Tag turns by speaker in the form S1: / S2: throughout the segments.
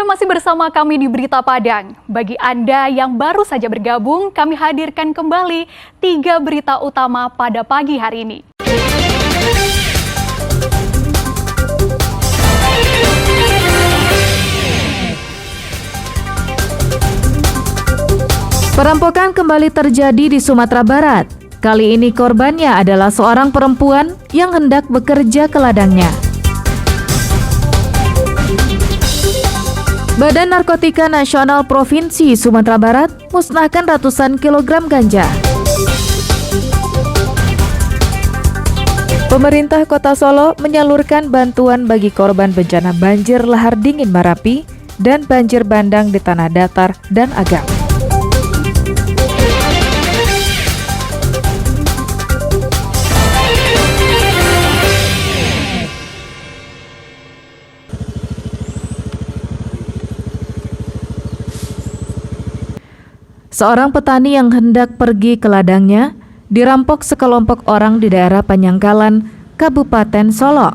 S1: masih bersama kami di Berita Padang. Bagi Anda yang baru saja bergabung, kami hadirkan kembali 3 berita utama pada pagi hari ini.
S2: Perampokan kembali terjadi di Sumatera Barat. Kali ini korbannya adalah seorang perempuan yang hendak bekerja ke ladangnya. Badan Narkotika Nasional Provinsi Sumatera Barat musnahkan ratusan kilogram ganja. Pemerintah Kota Solo menyalurkan bantuan bagi korban bencana banjir lahar dingin Marapi dan banjir bandang di Tanah Datar dan Agam. Seorang petani yang hendak pergi ke ladangnya dirampok sekelompok orang di daerah Panyangkalan, Kabupaten Solo.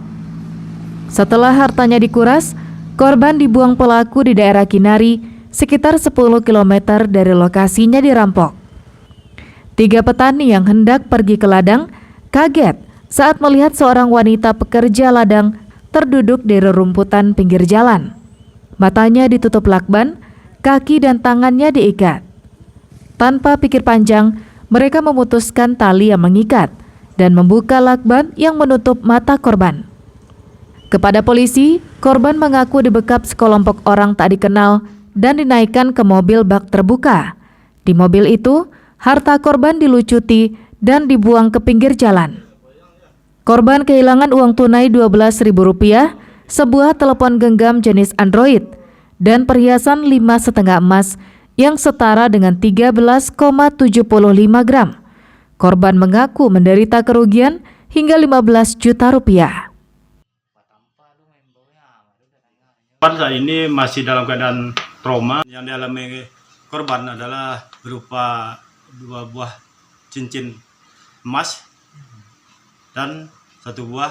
S2: Setelah hartanya dikuras, korban dibuang pelaku di daerah Kinari, sekitar 10 km dari lokasinya dirampok. 3 petani yang hendak pergi ke ladang kaget saat melihat seorang wanita pekerja ladang terduduk di rerumputan pinggir jalan. Matanya ditutup lakban, kaki dan tangannya diikat. Tanpa pikir panjang, mereka memutuskan tali yang mengikat dan membuka lakban yang menutup mata korban. Kepada polisi, korban mengaku dibekap sekelompok orang tak dikenal dan dinaikkan ke mobil bak terbuka. Di mobil itu, harta korban dilucuti dan dibuang ke pinggir jalan. Korban kehilangan uang tunai Rp12.000, sebuah telepon genggam jenis Android, dan perhiasan 5,5 emas yang setara dengan 13,75 gram. Korban mengaku menderita kerugian hingga Rp15 juta.
S3: Korban saat ini masih dalam keadaan trauma. Yang dialami korban adalah berupa 2 buah cincin emas dan 1 buah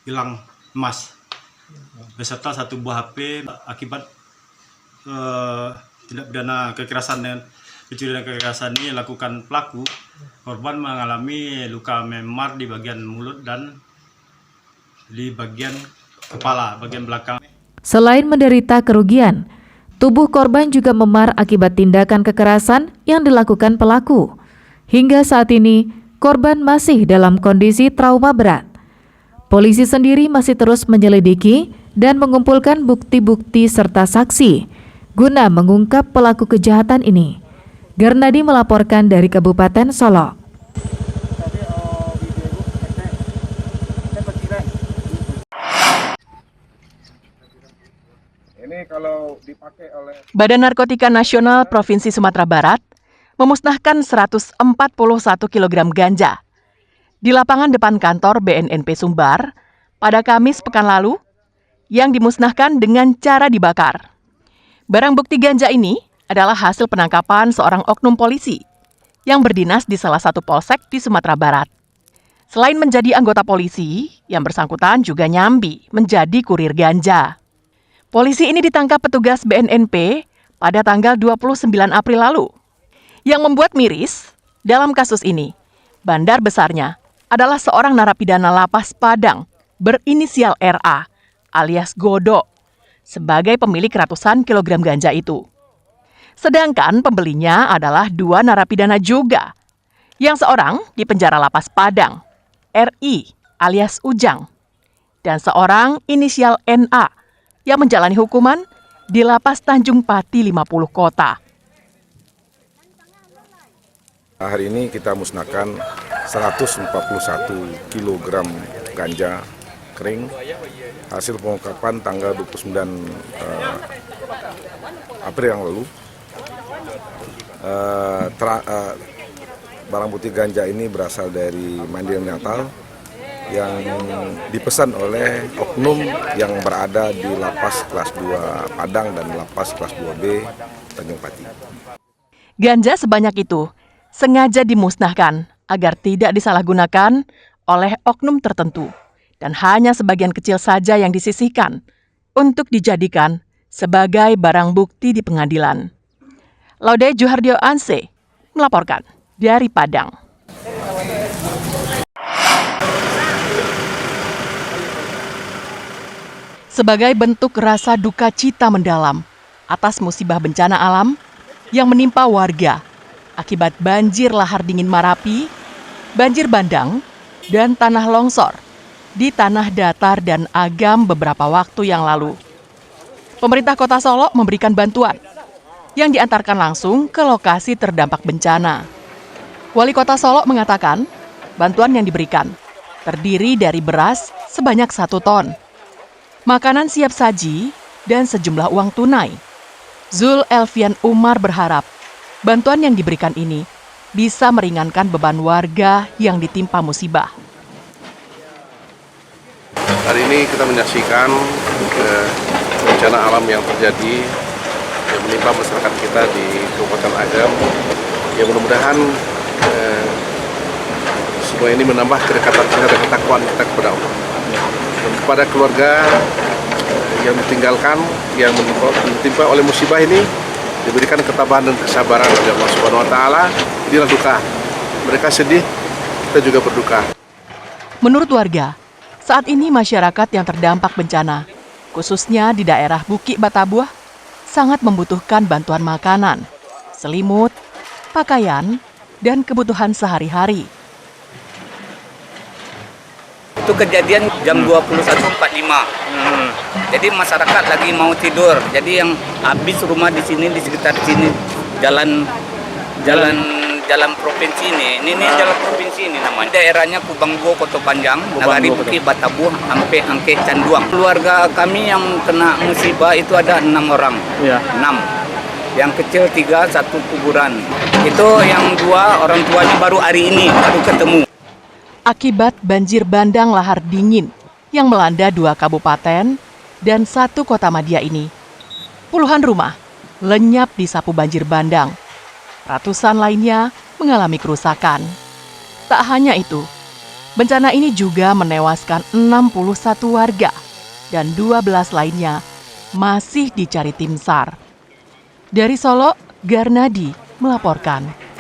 S3: gelang emas beserta 1 buah HP. Akibat tindak pidana kekerasan dan pencurian kekerasan ini dilakukan pelaku, korban mengalami luka memar di bagian mulut dan di bagian kepala, bagian belakang.
S2: Selain menderita kerugian, tubuh korban juga memar akibat tindakan kekerasan yang dilakukan pelaku. Hingga saat ini, korban masih dalam kondisi trauma berat. Polisi sendiri masih terus menyelidiki dan mengumpulkan bukti-bukti serta saksi guna mengungkap pelaku kejahatan ini. Garnadi melaporkan dari Kabupaten Solo.
S4: Ini kalau dipakai oleh
S5: Badan Narkotika Nasional Provinsi Sumatera Barat memusnahkan 141 kg ganja di lapangan depan kantor BNNP Sumbar pada Kamis pekan lalu yang dimusnahkan dengan cara dibakar. Barang bukti ganja ini adalah hasil penangkapan seorang oknum polisi yang berdinas di salah satu polsek di Sumatera Barat. Selain menjadi anggota polisi, yang bersangkutan juga nyambi menjadi kurir ganja. Polisi ini ditangkap petugas BNNP pada tanggal 29 April lalu. Yang membuat miris dalam kasus ini, bandar besarnya adalah seorang narapidana lapas Padang berinisial RA alias Godo sebagai pemilik ratusan kilogram ganja itu. Sedangkan pembelinya adalah 2 narapidana juga, yang seorang di penjara lapas Padang, RI alias Ujang, dan seorang inisial NA yang menjalani hukuman di lapas Tanjung Pati 50 Kota.
S4: hari ini kita musnahkan 141 kg ganja kering hasil pengungkapan tanggal 29 April yang lalu. Barang bukti ganja ini berasal dari Mandiri Natal yang dipesan oleh oknum yang berada di lapas kelas 2 Padang dan lapas kelas 2B Tanjung Pati.
S5: Ganja sebanyak itu sengaja dimusnahkan agar tidak disalahgunakan oleh oknum tertentu dan hanya sebagian kecil saja yang disisihkan untuk dijadikan sebagai barang bukti di pengadilan. Laude Juhardio Anse melaporkan dari Padang. Sebagai bentuk rasa duka cita mendalam atas musibah bencana alam yang menimpa warga akibat banjir lahar dingin Marapi, banjir bandang, dan tanah longsor di tanah datar dan Agam beberapa waktu yang lalu. Pemerintah Kota Solo memberikan bantuan yang diantarkan langsung ke lokasi terdampak bencana. Wali Kota Solo mengatakan bantuan yang diberikan terdiri dari beras sebanyak 1 ton, makanan siap saji, dan sejumlah uang tunai. Zul Elvian Umar berharap bantuan yang diberikan ini bisa meringankan beban warga yang ditimpa musibah.
S6: Hari ini kita menyaksikan bencana alam yang terjadi yang menimpa masyarakat kita di Kabupaten Agam. Ya mudah-mudahan semua ini menambah kedekatan kita dan ketakwaan kita kepada Allah. Dan kepada keluarga yang ditinggalkan, yang ditimpa oleh musibah ini, diberikan ketabahan dan kesabaran oleh Allah Subhanahu wa Ta'ala. Inilah duka. Mereka sedih, kita juga berduka.
S5: Menurut warga, saat ini masyarakat yang terdampak bencana, khususnya di daerah Bukit Batabuah, sangat membutuhkan bantuan makanan, selimut, pakaian, dan kebutuhan sehari-hari.
S7: Itu kejadian jam 21.45. Jadi masyarakat lagi mau tidur. Jadi yang habis rumah di sini, di sekitar sini, jalan provinsi ini jalan provinsi ini namanya. Daerahnya Kubangbo, Koto Panjang, Nagari Bukit Batabuah, sampai Angke Canduang. Keluarga kami yang kena musibah itu ada 6 orang. Ya. 6. Yang kecil 3, 1 kuburan. Itu yang 2 orang tuanya baru hari ini baru ketemu.
S5: Akibat banjir bandang lahar dingin yang melanda 2 kabupaten dan 1 kota madya ini, puluhan rumah lenyap disapu banjir bandang. Ratusan lainnya mengalami kerusakan. Tak hanya itu, bencana ini juga menewaskan 61 warga dan 12 lainnya masih dicari tim SAR. Dari Solo, Garnadi melaporkan.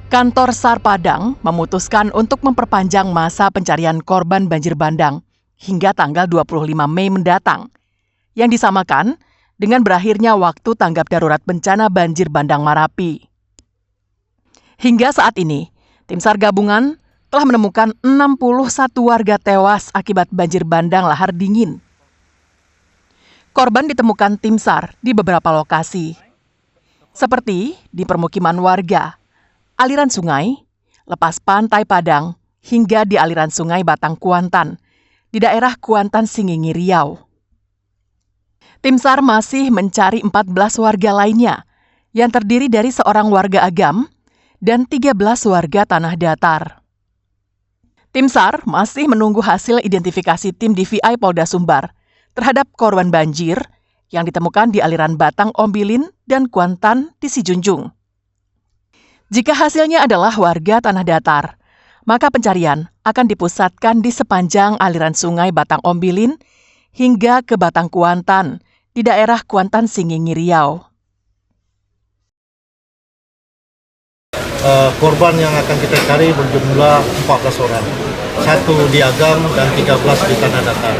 S5: Kantor SAR Padang memutuskan untuk memperpanjang masa pencarian korban banjir bandang hingga tanggal 25 Mei mendatang, yang disamakan dengan berakhirnya waktu tanggap darurat bencana banjir bandang Marapi. Hingga saat ini, tim SAR gabungan telah menemukan 61 warga tewas akibat banjir bandang lahar dingin. Korban ditemukan tim SAR di beberapa lokasi, seperti di permukiman warga, aliran sungai, lepas pantai Padang, hingga di aliran sungai Batang Kuantan, di daerah Kuantan Singingi Riau. Tim SAR masih mencari 14 warga lainnya, yang terdiri dari seorang warga Agam dan 13 warga tanah datar. Tim SAR masih menunggu hasil identifikasi tim DVI Polda Sumbar terhadap korban banjir yang ditemukan di aliran Batang Ombilin dan Kuantan di Sijunjung. Jika hasilnya adalah warga tanah datar, maka pencarian akan dipusatkan di sepanjang aliran sungai Batang Ombilin hingga ke Batang Kuantan di daerah Kuantan Singingi Riau.
S8: Korban yang akan kita cari berjumlah 14 orang. 1 di Agam dan 13 di tanah datar.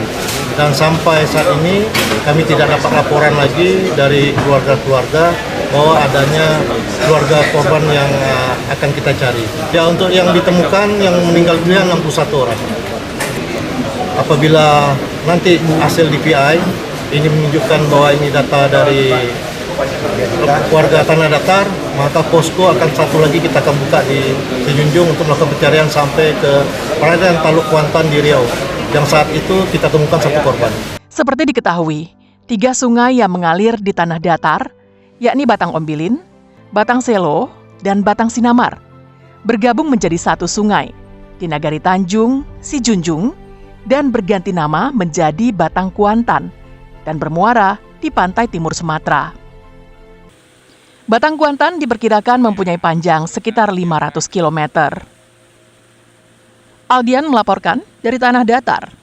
S8: Dan sampai saat ini kami tidak dapat laporan lagi dari keluarga-keluarga bahwa adanya keluarga korban yang akan kita cari. Ya, untuk yang ditemukan yang meninggal dunia 61 orang. Apabila nanti hasil DVI ini menunjukkan bahwa ini data dari warga tanah datar, maka posko akan satu lagi kita akan buka di Sejunjung untuk melakukan pencarian sampai ke perairan Taluk Kuantan di Riau. Yang saat itu kita temukan 1 korban.
S5: Seperti diketahui, 3 sungai yang mengalir di tanah datar, yakni Batang Ombilin, Batang Selo, dan Batang Sinamar, bergabung menjadi 1 sungai di Nagari Tanjung, Sijunjung, dan berganti nama menjadi Batang Kuantan dan bermuara di pantai timur Sumatera. Batang Kuantan diperkirakan mempunyai panjang sekitar 500 km. Aldian melaporkan dari Tanah Datar.